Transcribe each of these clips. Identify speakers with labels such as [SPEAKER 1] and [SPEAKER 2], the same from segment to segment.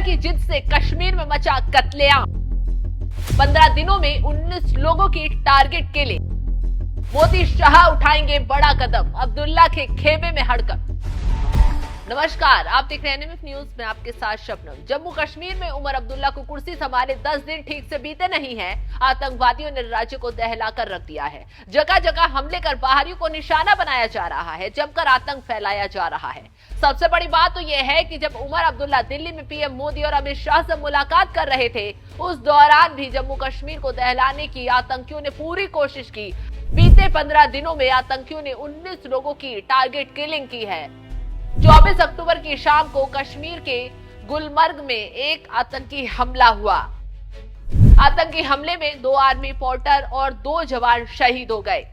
[SPEAKER 1] की जिद से कश्मीर में मचा कत्लेआम। 15 दिनों में 19 लोगों की टारगेट किलिंग। मोदी शाह उठाएंगे बड़ा कदम, अब्दुल्ला के खेमे में हड़कंप। नमस्कार, आप देख रहे हैं एनएमएफ न्यूज में आपके साथ शबनम। जम्मू कश्मीर में उमर अब्दुल्ला को कुर्सी संभाले 10 दिन ठीक से बीते नहीं हैं। आतंकवादियों ने राज्य को दहलाकर रख दिया है। जगह जगह हमले कर बाहरियों को निशाना बनाया जा रहा है, जमकर आतंक फैलाया जा रहा है। सबसे बड़ी बात तो यह है कि जब उमर अब्दुल्ला दिल्ली में पीएम मोदी और अमित शाह से मुलाकात कर रहे थे, उस दौरान भी जम्मू कश्मीर को दहलाने की आतंकियों ने पूरी कोशिश की। बीते 15 दिनों में आतंकियों ने 19 लोगों की टारगेट किलिंग की है। 24 अक्टूबर की शाम को कश्मीर के गुलमर्ग में एक आतंकी हमला हुआ। आतंकी हमले में 2 आर्मी पोर्टर और 2 जवान शहीद हो गए।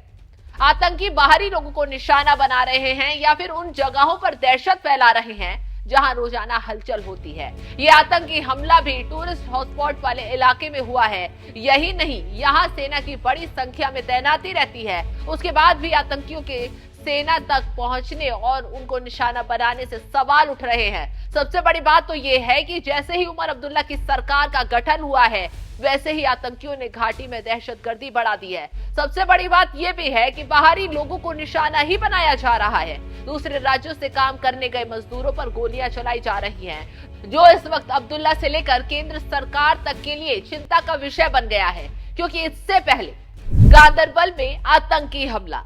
[SPEAKER 1] आतंकी बाहरी लोगों को निशाना बना रहे हैं या फिर उन जगहों पर दहशत फैला रहे हैं जहां रोजाना हलचल होती है। ये आतंकी हमला भी टूरिस्ट हॉटस्पॉट वाले इलाके में हुआ है। यही नहीं, यहां सेना की बड़ी संख्या में तैनाती रहती है। उसके बाद भी आतंकियों के सेना तक पहुंचने और उनको निशाना बनाने से सवाल उठ रहे हैं। सबसे बड़ी बात तो ये है कि जैसे ही उमर अब्दुल्ला की सरकार का गठन हुआ है, वैसे ही आतंकियों ने घाटी में दहशतगर्दी बढ़ा दी है। सबसे बड़ी बात यह भी है कि बाहरी लोगों को निशाना ही बनाया जा रहा है। दूसरे राज्यों से काम करने गए मजदूरों पर गोलियां चलाई जा रही हैं, जो इस वक्त अब्दुल्ला से लेकर केंद्र सरकार तक के लिए चिंता का विषय बन गया है। क्योंकि इससे पहले गांदरबल में आतंकी हमला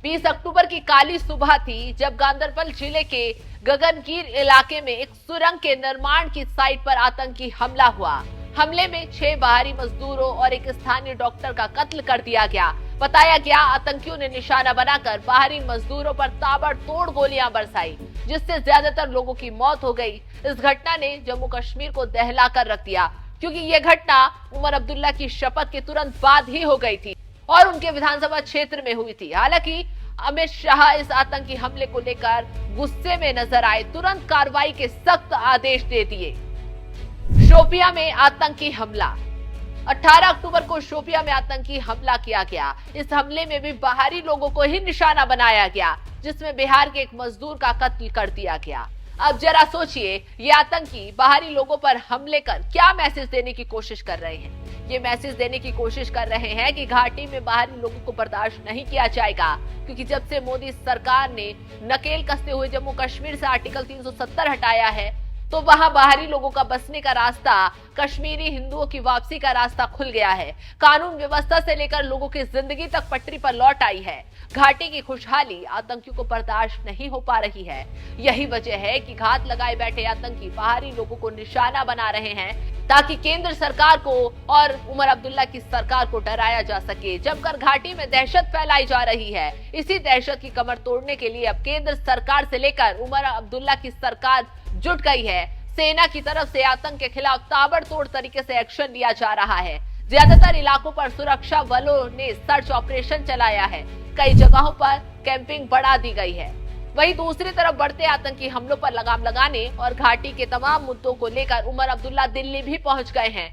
[SPEAKER 1] 20 अक्टूबर की काली सुबह थी, जब गांदरबल जिले के गगनगीर इलाके में एक सुरंग के निर्माण की साइट पर आतंकी हमला हुआ। हमले में 6 बाहरी मजदूरों और एक स्थानीय डॉक्टर का कत्ल कर दिया गया। बताया गया आतंकियों ने निशाना बनाकर बाहरी मजदूरों पर ताबड़तोड़ गोलियां बरसाई, जिससे ज्यादातर लोगों की मौत हो गई। इस घटना ने जम्मू कश्मीर को दहला कर रख दिया, क्योंकि यह घटना उमर अब्दुल्ला की शपथ के तुरंत बाद ही हो गई थी और उनके विधानसभा क्षेत्र में हुई थी। हालांकि अमित शाह इस आतंकी हमले को लेकर गुस्से में नजर आए, तुरंत कार्रवाई के सख्त आदेश दे दिए। शोपिया में आतंकी हमला 18 अक्टूबर को शोपिया में आतंकी हमला किया गया। इस हमले में भी बाहरी लोगों को ही निशाना बनाया गया, जिसमें बिहार के एक मजदूर का कत्ल कर दिया गया। अब जरा सोचिए, ये आतंकी बाहरी लोगों पर हमले कर क्या मैसेज देने की कोशिश कर रहे हैं। ये मैसेज देने की कोशिश कर रहे हैं कि घाटी में बाहरी लोगों को बर्दाश्त नहीं किया जाएगा, क्योंकि जब से मोदी सरकार ने नकेल कसते हुए जम्मू कश्मीर से आर्टिकल 370 हटाया है, तो वहां बाहरी लोगों का बसने का रास्ता, कश्मीरी हिंदुओं की वापसी का रास्ता खुल गया है। कानून व्यवस्था से लेकर लोगों की जिंदगी तक पटरी पर लौट आई है। घाटी की खुशहाली आतंकियों को बर्दाश्त नहीं हो पा रही है। यही वजह है कि घात लगाए बैठे आतंकी बाहरी लोगों को निशाना बना रहे हैं, ताकि केंद्र सरकार को और उमर अब्दुल्ला की सरकार को डराया जा सके। जमकर घाटी में दहशत फैलाई जा रही है। इसी दहशत की कमर तोड़ने के लिए अब केंद्र सरकार से लेकर उमर अब्दुल्ला की सरकार जुट गई है। सेना की तरफ से आतंक के खिलाफ ताबड़तोड़ तरीके से एक्शन लिया जा रहा है। ज्यादातर इलाकों पर सुरक्षा बलों ने सर्च ऑपरेशन चलाया है। कई जगहों पर कैंपिंग बढ़ा दी गई है। वहीं दूसरी तरफ बढ़ते आतंकी हमलों पर लगाम लगाने और घाटी के तमाम मुद्दों को लेकर उमर अब्दुल्ला दिल्ली भी पहुंच गए हैं।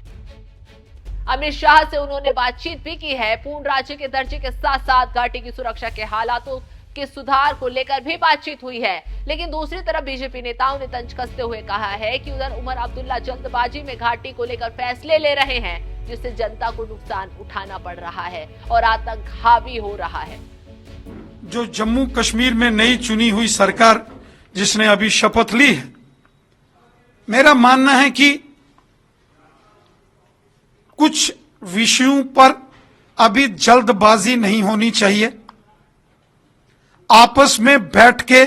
[SPEAKER 1] अमित शाह से उन्होंने बातचीत भी की है। पूर्ण राज्य के दर्जे के साथ साथ घाटी की सुरक्षा के हालातों के सुधार को लेकर भी बातचीत हुई है। लेकिन दूसरी तरफ बीजेपी नेताओं ने तंज कसते हुए कहा है कि उधर उमर अब्दुल्ला जल्दबाजी में घाटी को लेकर फैसले ले रहे हैं, जिससे जनता को नुकसान उठाना पड़ रहा है और आतंक हावी हो रहा है।
[SPEAKER 2] जो जम्मू कश्मीर में नई चुनी हुई सरकार जिसने अभी शपथ ली है, मेरा मानना है कि कुछ विषयों पर अभी जल्दबाजी नहीं होनी चाहिए। आपस में बैठ के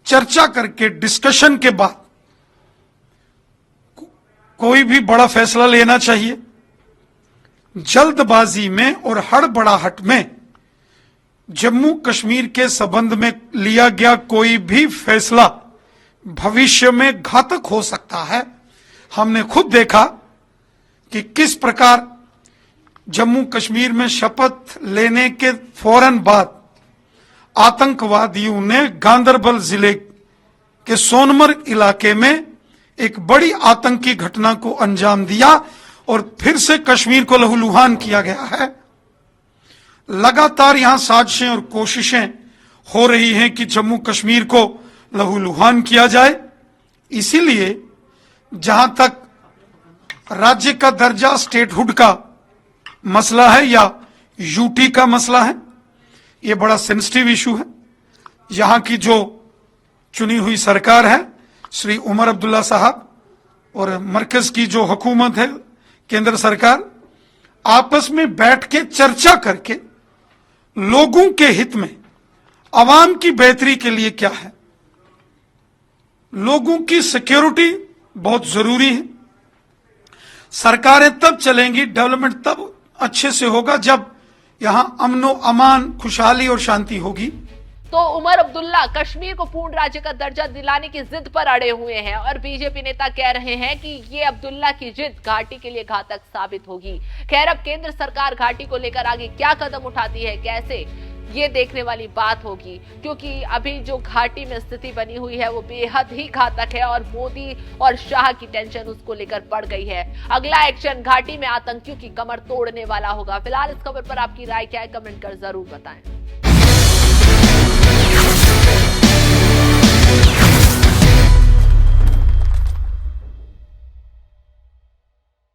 [SPEAKER 2] चर्चा करके डिस्कशन के बाद कोई भी बड़ा फैसला लेना चाहिए। जल्दबाजी में और हड़बड़ाहट में जम्मू कश्मीर के संबंध में लिया गया कोई भी फैसला भविष्य में घातक हो सकता है। हमने खुद देखा कि किस प्रकार जम्मू कश्मीर में शपथ लेने के फौरन बाद आतंकवादियों ने गांदरबल जिले के सोनमर्ग इलाके में एक बड़ी आतंकी घटना को अंजाम दिया और फिर से कश्मीर को लहूलुहान किया गया है। लगातार यहां साजिशें और कोशिशें हो रही हैं कि जम्मू कश्मीर को लहूलुहान किया जाए। इसीलिए जहां तक राज्य का दर्जा स्टेटहुड का मसला है या यूटी का मसला है, ये बड़ा सेंसिटिव इशू है। यहां की जो चुनी हुई सरकार है, श्री उमर अब्दुल्ला साहब, और मरकज की जो हुकूमत है, केंद्र सरकार, आपस में बैठ के चर्चा करके लोगों के हित में, आवाम की बेहतरी के लिए क्या है, लोगों की सिक्योरिटी बहुत जरूरी है। सरकारें तब चलेंगी, डेवलपमेंट तब अच्छे से होगा जब यहां अमनो अमान, खुशहाली और शांति होगी।
[SPEAKER 1] तो उमर अब्दुल्ला कश्मीर को पूर्ण राज्य का दर्जा दिलाने की जिद पर अड़े हुए हैं और बीजेपी नेता कह रहे हैं कि ये अब्दुल्ला की जिद घाटी के लिए घातक साबित होगी। खैर, अब केंद्र सरकार घाटी को लेकर आगे क्या कदम उठाती है, कैसे, ये देखने वाली बात होगी, क्योंकि अभी जो घाटी में स्थिति बनी हुई है वो बेहद ही घातक है और मोदी और शाह की टेंशन उसको लेकर बढ़ गई है। अगला एक्शन घाटी में आतंकियों की कमर तोड़ने वाला होगा। फिलहाल इस खबर पर आपकी राय क्या है, कमेंट कर जरूर बताएं।